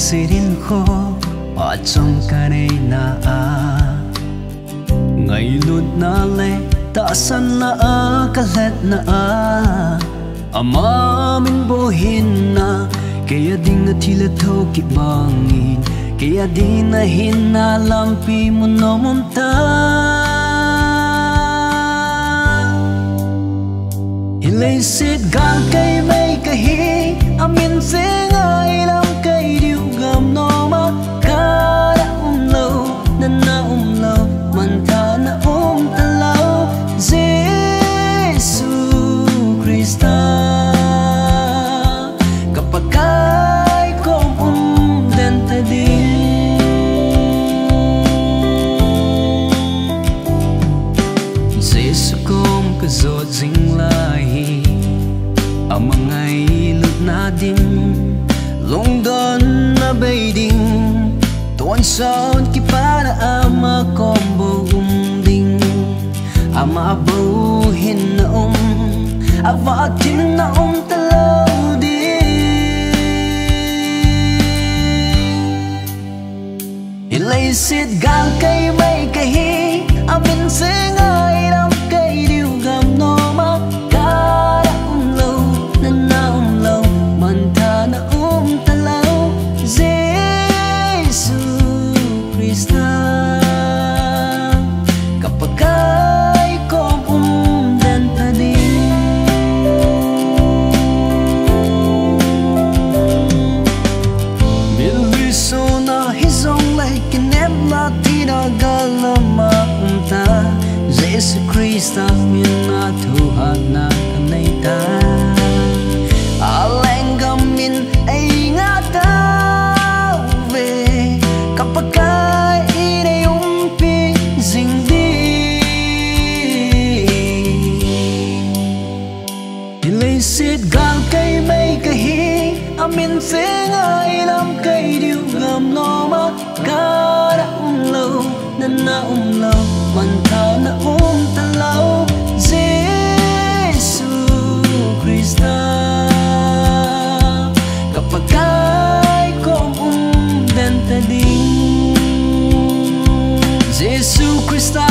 sirin kho ở trong cái này na ngày lụt na lệ ta san na ka let na ama min bo hin na kaya ding thila tho ki bangin kaya din na hin na lampi mo no mumta ilay sit gang kay may kahi amin sing ay lam kay diu gam no ma kada umlo na umlo man ta na talaw Jesu Krista kapag kay kong dente din Jesu kong kazot zing lahi ang mga ilot natin lungdon na bayding tuwan sound kipara ama kombo umding ama abuhin na avatin na talaw din ilaisit gang kay may kahi amin singay ram kay diu gam no makara umlaw na umlaw manta na talaw Jesu Krista kapag kay kong umdenta din Miliso na hizong like kinebla tinagalama umta Jesu Krista minatuhat na kanayta alenggamin ay ngatawe kapag kay inayumpi zingdi ilaisit gang kay may kahi amin singay lam kay diu gam no makara umlaw na umlaw manta na talaw Jesu Krista kapag kay kong umdenta din Jesu Krista